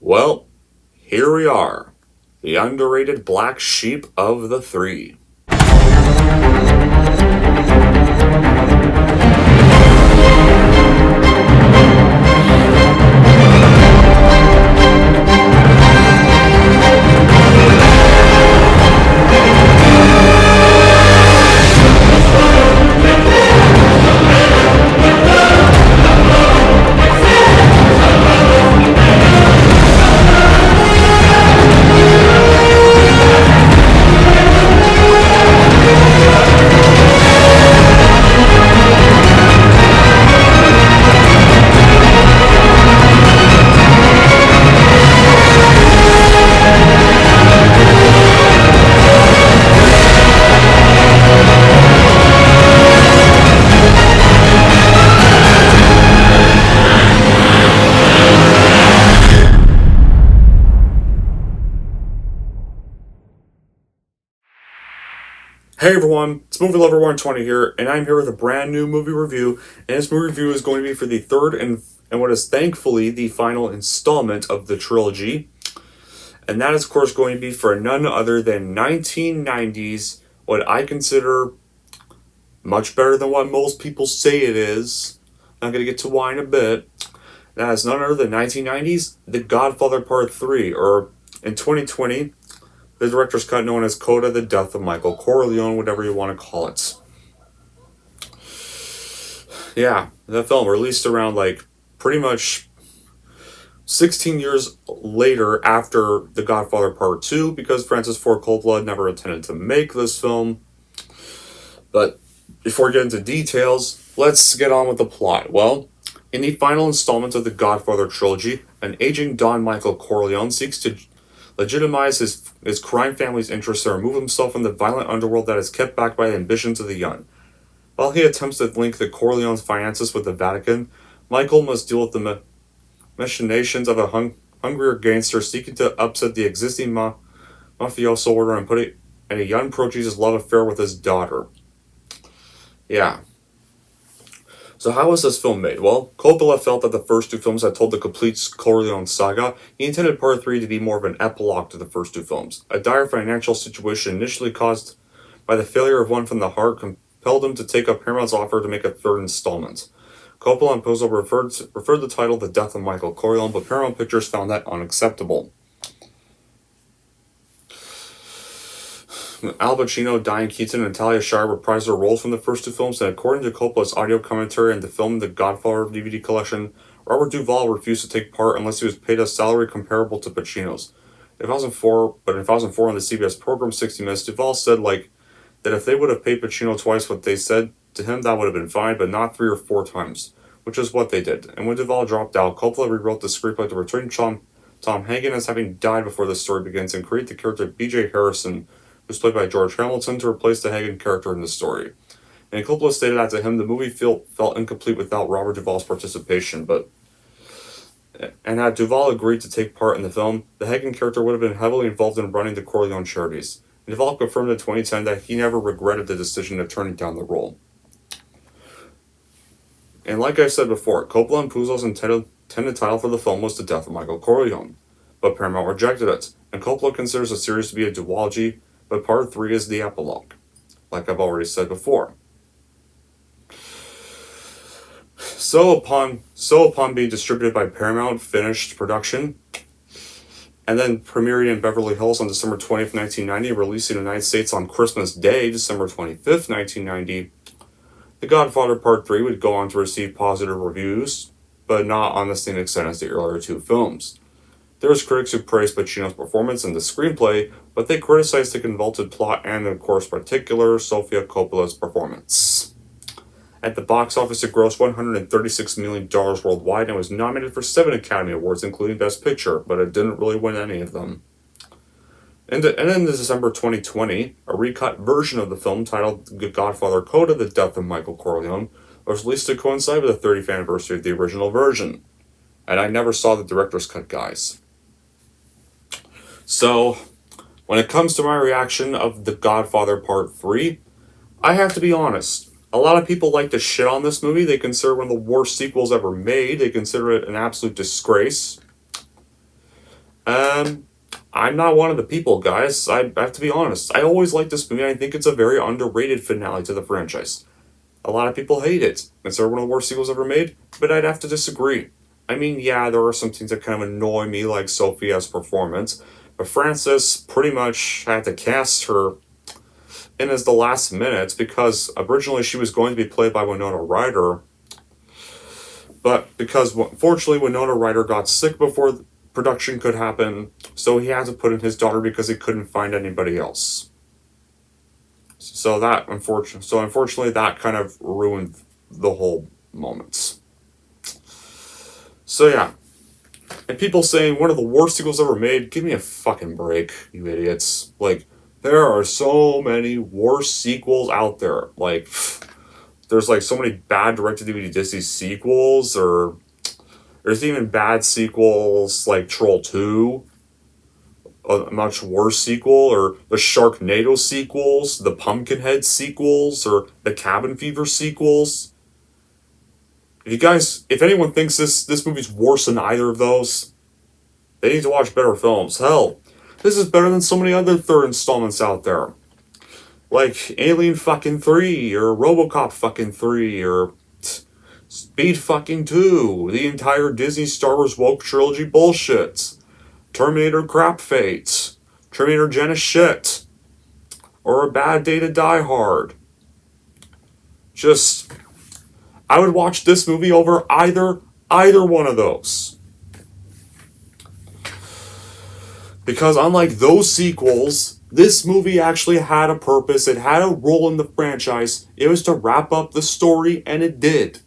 Well, here we are, the underrated black sheep of the three. Hey everyone, it's Movie Lover 120 here, and I'm here with a brand new movie review, and this movie review is going to be for the third and what is thankfully the final installment of the trilogy, and that is of course going to be for none other than 1990's, what I consider much better than what most people say it is. I'm going to get to why in a bit. That is none other than 1990's The Godfather Part 3, or in 2020, the director's cut known as Coda, the Death of Michael Corleone, whatever you want to call it. Yeah, that film released around pretty much 16 years later after The Godfather Part 2, because Francis Ford Coppola never intended to make this film. But before we get into details, let's get on with the plot. Well, in the final installment of the Godfather trilogy, an aging Don Michael Corleone seeks to legitimize his crime family's interests and remove himself from the violent underworld that is kept back by the ambitions of the young. While he attempts to link the Corleone's finances with the Vatican, Michael must deal with the machinations of a hungrier gangster seeking to upset the existing mafioso order and put a young pro-Jesus love affair with his daughter. Yeah. So how was this film made? Well, Coppola felt that the first two films had told the complete Corleone saga. He intended Part 3 to be more of an epilogue to the first two films. A dire financial situation initially caused by the failure of One from the Heart compelled him to take up Paramount's offer to make a third installment. Coppola and Puzo referred the title The Death of Michael Corleone, but Paramount Pictures found that unacceptable. Al Pacino, Diane Keaton, and Talia Shire reprised their roles from the first two films, and according to Coppola's audio commentary in the film The Godfather DVD collection, Robert Duvall refused to take part unless he was paid a salary comparable to Pacino's. In 2004, on the CBS program 60 Minutes, Duvall said that if they would have paid Pacino twice what they said to him, that would have been fine, but not 3 or 4 times, which is what they did. And when Duvall dropped out, Coppola rewrote the screenplay to return Tom Hagen as having died before the story begins and create the character B.J. Harrison, who's played by George Hamilton, to replace the Hagen character in the story. And Coppola stated that to him, the movie felt incomplete without Robert Duvall's participation, and had Duvall agreed to take part in the film, the Hagen character would have been heavily involved in running the Corleone charities. And Duvall confirmed in 2010 that he never regretted the decision of turning down the role. And like I said before, Coppola and Puzo's intended title for the film was The Death of Michael Corleone, but Paramount rejected it, and Coppola considers the series to be a duology, but Part 3 is the epilogue, like I've already said before. So upon being distributed by Paramount, finished production, and then premiering in Beverly Hills on December 20th, 1990, released in the United States on Christmas Day, December 25th, 1990, The Godfather Part 3 would go on to receive positive reviews, but not on the same extent as the earlier two films. There was critics who praised Pacino's performance in the screenplay, but they criticized the convoluted plot and, of course, particular Sofia Coppola's performance. At the box office, it grossed $136 million worldwide and was nominated for 7 Academy Awards, including Best Picture, but it didn't really win any of them. And in December 2020, a recut version of the film titled The Godfather Coda, The Death of Michael Corleone, was released to coincide with the 30th anniversary of the original version. And I never saw the director's cut, guys. So, when it comes to my reaction of The Godfather Part 3, I have to be honest. A lot of people like to shit on this movie. They consider it one of the worst sequels ever made. They consider it an absolute disgrace. Um, I'm not one of the people, guys. I have to be honest. I always liked this movie. I think it's a very underrated finale to the franchise. A lot of people hate it. It's one of the worst sequels ever made, but I'd have to disagree. I mean, yeah, there are some things that kind of annoy me, like Sophia's performance, but Frances pretty much had to cast her in as the last minutes because originally she was going to be played by Winona Ryder, but because unfortunately Winona Ryder got sick before the production could happen, so he had to put in his daughter because he couldn't find anybody else. So unfortunately that kind of ruined the whole moment. So yeah, and people saying one of the worst sequels ever made, give me a fucking break, you idiots. Like, there are so many worse sequels out there. Like, there's like so many bad direct-to-DVD Disney sequels, or there's even bad sequels like Troll 2, a much worse sequel, or the Sharknado sequels, the Pumpkinhead sequels, or the Cabin Fever sequels. If anyone thinks this movie's worse than either of those, they need to watch better films. Hell, this is better than so many other third installments out there. Like Alien fucking 3, or Robocop fucking 3, or Speed fucking 2, the entire Disney Star Wars woke trilogy bullshit, Terminator crap fate, Terminator Genesis shit, or A Bad Day to Die Hard. Just, I would watch this movie over either one of those. Because unlike those sequels, this movie actually had a purpose. It had a role in the franchise. It was to wrap up the story, and it did.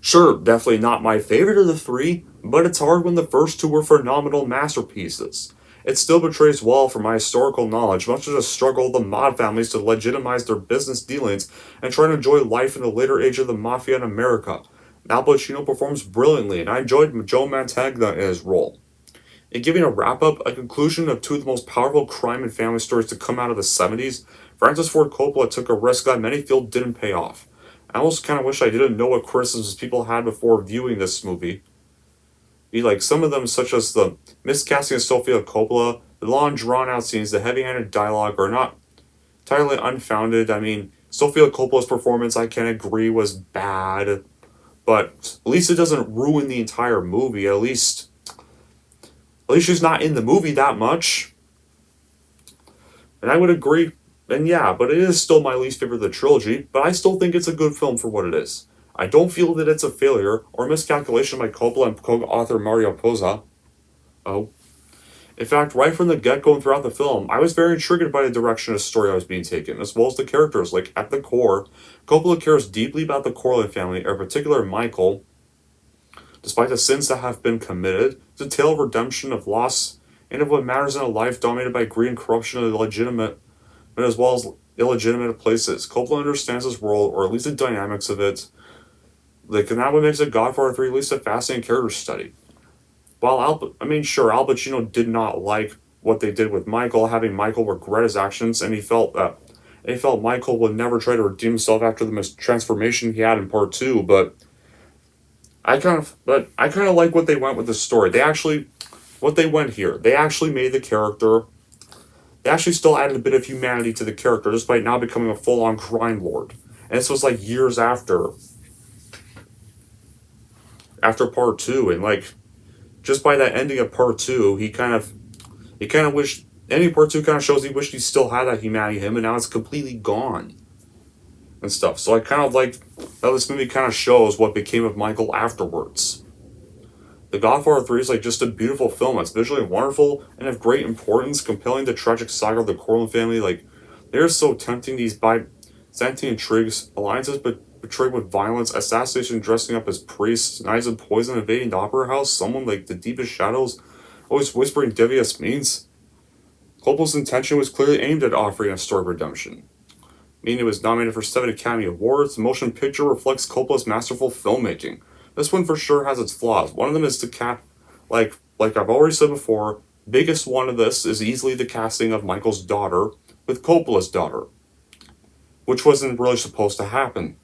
Sure, definitely not my favorite of the three, but it's hard when the first two were phenomenal masterpieces. It still portrays well from my historical knowledge, much of the struggle of the Mod families to legitimize their business dealings and try to enjoy life in the later age of the Mafia in America. Al Pacino performs brilliantly, and I enjoyed Joe Mantegna in his role. In giving a wrap-up, a conclusion of two of the most powerful crime and family stories to come out of the 70s, Francis Ford Coppola took a risk that many feel didn't pay off. I almost kind of wish I didn't know what criticisms people had before viewing this movie. Like some of them, such as the miscasting of Sofia Coppola, the long drawn-out scenes, the heavy-handed dialogue, are not entirely unfounded. I mean, Sofia Coppola's performance, I can agree, was bad, but at least it doesn't ruin the entire movie. At least she's not in the movie that much. And I would agree. And yeah, but it is still my least favorite of the trilogy, but I still think it's a good film for what it is. I don't feel that it's a failure or miscalculation by Coppola and co-author Mario Puzo. Oh. In fact, right from the get-go and throughout the film, I was very intrigued by the direction of the story I was being taken, as well as the characters. Like, at the core, Coppola cares deeply about the Corleone family, in particular Michael. Despite the sins that have been committed, it's a tale of redemption, of loss, and of what matters in a life dominated by greed and corruption and legitimate, as well as illegitimate places. Coppola understands this world, or at least the dynamics of it. Like, and that what makes it Godfather 3 at least a fascinating character study. While Al Pacino did not like what they did with Michael, having Michael regret his actions, and he felt Michael would never try to redeem himself after the transformation he had in part 2, but I kind of like what they went with the story. They actually made the character. They actually still added a bit of humanity to the character, despite now becoming a full-on crime lord. And this was like years after part 2, and like just by that ending of part 2, he kind of wished. Ending part 2 kind of shows he wished he still had that humanity in him, and now it's completely gone and stuff. So I kind of like how this movie kind of shows what became of Michael afterwards. The Godfather 3 is like just a beautiful film. It's visually wonderful and of great importance, compelling the tragic saga of the Corleone family. Like, they're so tempting, these Byzantine intrigues, alliances betrayed with violence, assassination dressing up as priests, knives of poison invading the opera house, someone like the deepest shadows, always whispering devious means. Coppola's intention was clearly aimed at offering a story of redemption. Meaning it was nominated for 7 Academy Awards, the motion picture reflects Coppola's masterful filmmaking. This one for sure has its flaws. One of them is like I've already said before, biggest one of this is easily the casting of Michael's daughter with Coppola's daughter, which wasn't really supposed to happen.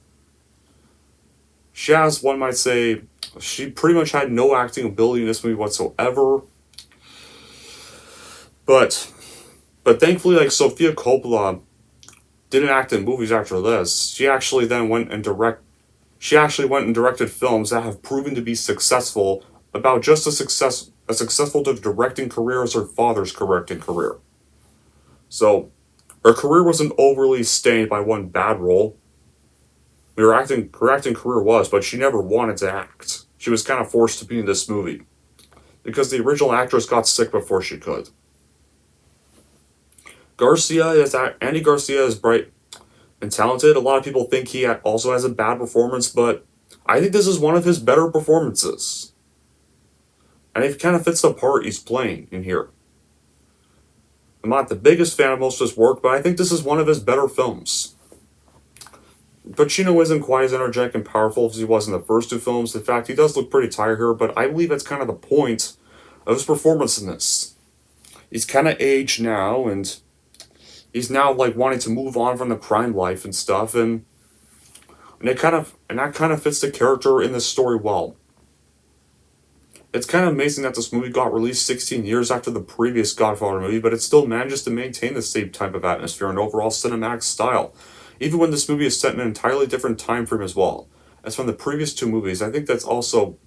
she has, one might say, she pretty much had no acting ability in this movie whatsoever. But thankfully, like, Sofia Coppola didn't act in movies after this. She actually went and directed films that have proven to be successful, about just as successful to directing career as her father's directing career. So her career wasn't overly stained by one bad role. Her acting career was, but she never wanted to act. She was kind of forced to be in this movie because the original actress got sick before she could. Andy Garcia is bright and talented. A lot of people think he also has a bad performance, but I think this is one of his better performances. And it kind of fits the part he's playing in here. I'm not the biggest fan of most of his work, but I think this is one of his better films. Pacino isn't quite as energetic and powerful as he was in the first two films. In fact, he does look pretty tired here, but I believe that's kind of the point of his performance in this. He's kind of aged now, and he's now like wanting to move on from the crime life and stuff, and that kind of fits the character in this story well. It's kind of amazing that this movie got released 16 years after the previous Godfather movie, but it still manages to maintain the same type of atmosphere and overall cinematic style, even when this movie is set in an entirely different time frame as well as from the previous two movies. I think that's also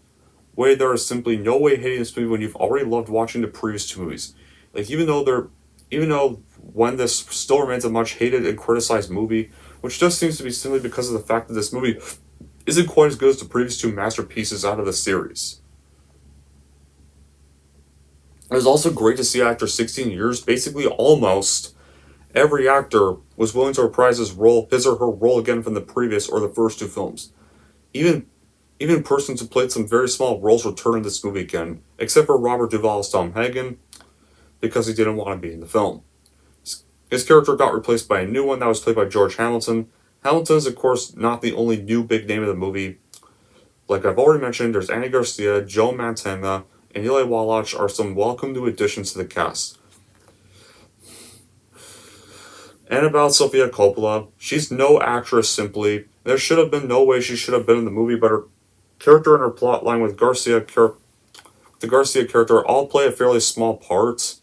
why there is simply no way hating this movie when you've already loved watching the previous two movies. Like, even though when this still remains a much hated and criticized movie, which just seems to be simply because of the fact that this movie isn't quite as good as the previous two masterpieces out of the series. It was also great to see after 16 years, basically almost every actor was willing to reprise his or her role again from the previous or the first two films. Even persons who played some very small roles returned in this movie again, except for Robert Duvall's Tom Hagen, because he didn't want to be in the film. His character got replaced by a new one that was played by George Hamilton. Hamilton is, of course, not the only new big name of the movie. Like I've already mentioned, there's Andy Garcia, Joe Mantegna, and Eli Wallach are some welcome new additions to the cast. And about Sofia Coppola, she's no actress simply. There should have been no way she should have been in the movie, but her character and her plot line with the Garcia character all play a fairly small part.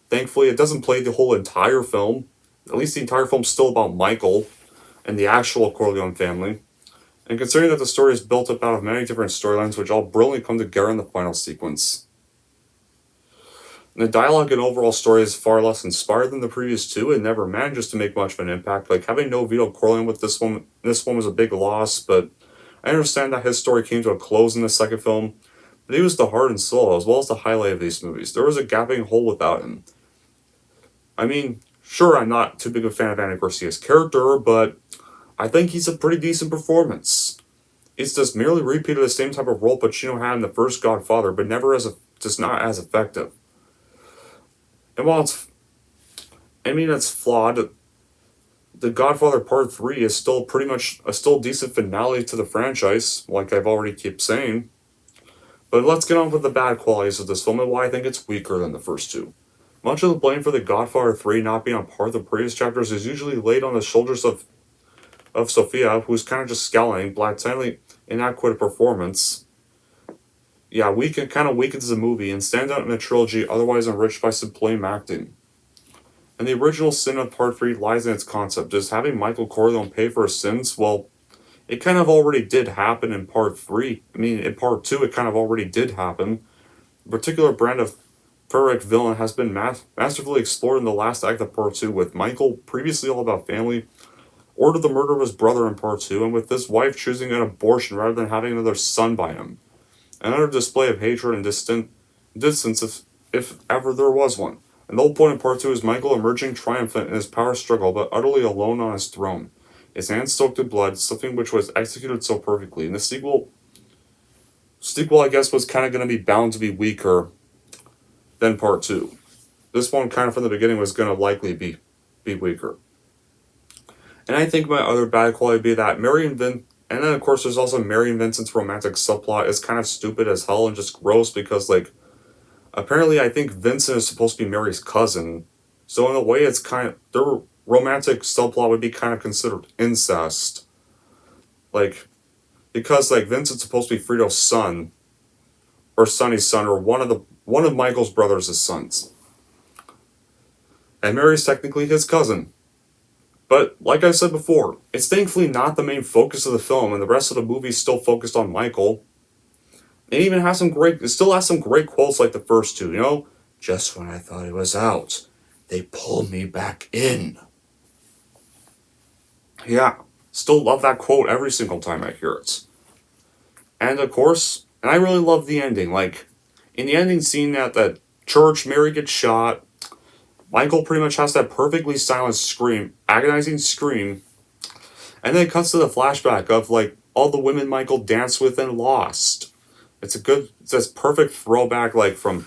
Thankfully, it doesn't play the whole entire film. At least the entire film's still about Michael and the actual Corleone family. And considering that the story is built up out of many different storylines which all brilliantly come together in the final sequence. And the dialogue and overall story is far less inspired than the previous two and never manages to make much of an impact. Like, having no Vito Corleone with this one was a big loss, but I understand that his story came to a close in the second film, but he was the heart and soul as well as the highlight of these movies. There was a gaping hole without him. I mean, sure, I'm not too big a fan of Andy Garcia's character, but I think he's a pretty decent performance. It's just merely repeated the same type of role Pacino had in the first Godfather, but just not as effective. And while it's flawed, The Godfather Part 3 is still pretty much a still decent finale to the franchise, like I've already kept saying. But let's get on with the bad qualities of this film and why I think it's weaker than the first two. Much of the blame for The Godfather 3 not being on par with the previous chapters is usually laid on the shoulders of Sofia, who's kind of just scowling, blatantly inadequate performance. Yeah, kind of weakens the movie and stands out in a trilogy otherwise enriched by sublime acting. And the original sin of Part 3 lies in its concept. Does having Michael Corleone pay for his sins? Well, it kind of already did happen in Part 3. I mean, in Part 2, it kind of already did happen. A particular brand of Frederick villain has been masterfully explored in the last act of Part 2, with Michael, previously all about family, ordered the murder of his brother in Part 2, and with his wife choosing an abortion rather than having another son by him. Another display of hatred and distance if ever there was one. And the whole point of Part 2 is Michael emerging triumphant in his power struggle, but utterly alone on his throne. His hands soaked in blood, something which was executed so perfectly. And the sequel I guess, was kind of going to be bound to be weaker than Part 2. This one, kind of from the beginning, was going to likely be weaker. And I think my other bad quality would be that and then of course there's also Mary and Vincent's romantic subplot is kind of stupid as hell and just gross because, like, apparently I think Vincent is supposed to be Mary's cousin. So in a way it's kind of, their romantic subplot would be kind of considered incest. Like, because like Vincent's supposed to be Frito's son or Sonny's son or one of Michael's brothers' sons, and Mary's technically his cousin. But like I said before, it's thankfully not the main focus of the film, and the rest of the movie is still focused on Michael. It still has some great quotes like the first two, you know? Just when I thought it was out, they pulled me back in. Yeah, still love that quote every single time I hear it. And of course, and I really love the ending. Like, in the ending scene at that church, Mary gets shot. Michael pretty much has that perfectly silent scream, agonizing scream, and then it cuts to the flashback of like all the women Michael danced with and lost. It's this perfect throwback, like from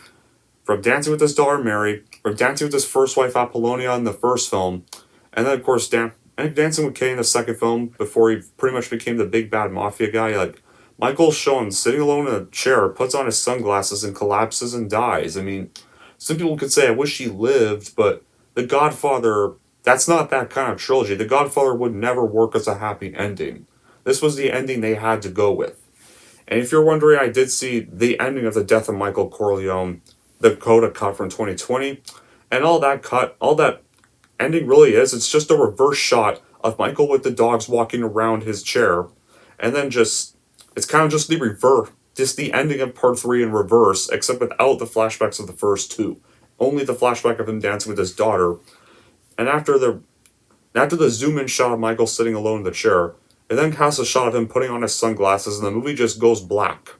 dancing with his daughter Mary, from dancing with his first wife Apollonia in the first film, and then of course dancing with Kay in the second film before he pretty much became the big bad mafia guy. Like Michael's shown sitting alone in a chair, puts on his sunglasses and collapses and dies. I mean, some people could say I wish he lived, but The Godfather, that's not that kind of trilogy. The Godfather would never work as a happy ending. This was the ending they had to go with. And if you're wondering, I did see the ending of The Death of Michael Corleone, the Coda cut from 2020, and all that ending really is, it's just a reverse shot of Michael with the dogs walking around his chair, and then it's kind of just the reverse, just the ending of part 3 in reverse, except without the flashbacks of the first two. Only the flashback of him dancing with his daughter, and after the zoom in shot of Michael sitting alone in the chair, it then casts a shot of him putting on his sunglasses, and the movie just goes black.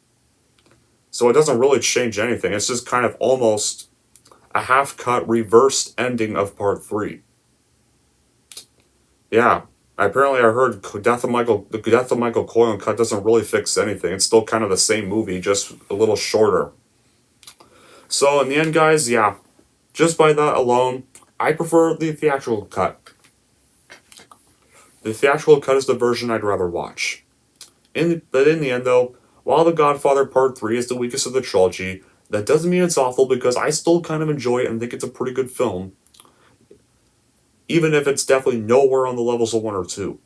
So it doesn't really change anything. It's just kind of almost a half-cut, reversed ending of part 3. Yeah, apparently I heard the Death of Michael Corleone cut doesn't really fix anything. It's still kind of the same movie, just a little shorter. So in the end, guys, yeah, just by that alone, I prefer the theatrical cut. The theatrical cut is the version I'd rather watch. But in the end, though, while The Godfather Part 3 is the weakest of the trilogy, that doesn't mean it's awful because I still kind of enjoy it and think it's a pretty good film. Even if it's definitely nowhere on the levels of 1 or 2.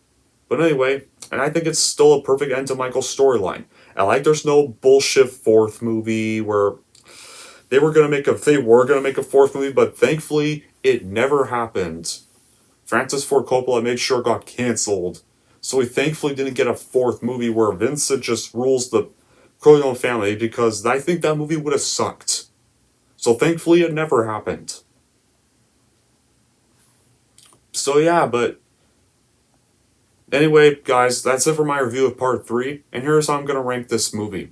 But anyway, and I think it's still a perfect end to Michael's storyline. And like there's no bullshit fourth movie where they were gonna make a fourth movie, but thankfully it never happened. Francis Ford Coppola made sure it got cancelled. So we thankfully didn't get a fourth movie where Vincent just rules the Corleone family, because I think that movie would have sucked. So thankfully it never happened. So yeah, but anyway, guys, that's it for my review of part 3, and here's how I'm going to rank this movie.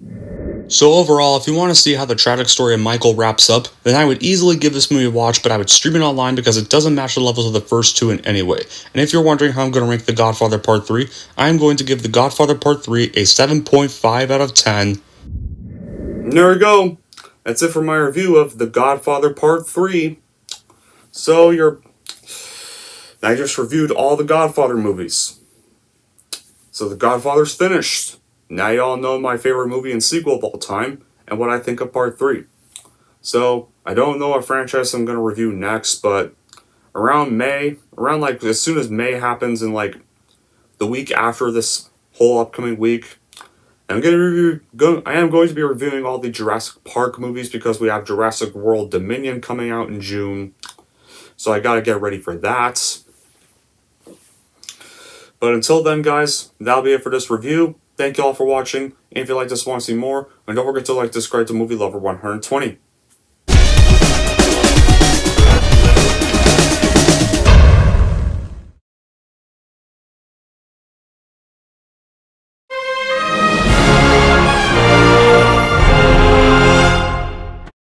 So overall, if you want to see how the tragic story of Michael wraps up, then I would easily give this movie a watch, but I would stream it online because it doesn't match the levels of the first two in any way. And if you're wondering how I'm going to rank The Godfather Part 3, I'm going to give The Godfather Part 3 a 7.5 out of 10. And there we go. That's it for my review of The Godfather Part 3. So I just reviewed all the Godfather movies. So The Godfather's finished. Now y'all know my favorite movie and sequel of all time, and what I think of Part 3. So, I don't know what franchise I'm going to review next, but around as soon as May happens in like the week after this whole upcoming week, I am going to be reviewing all the Jurassic Park movies because we have Jurassic World Dominion coming out in June. So I gotta get ready for that. But until then, guys, that'll be it for this review. Thank you all for watching, and if you like this and want to see more, and don't forget to like, subscribe to Movie Lover 120.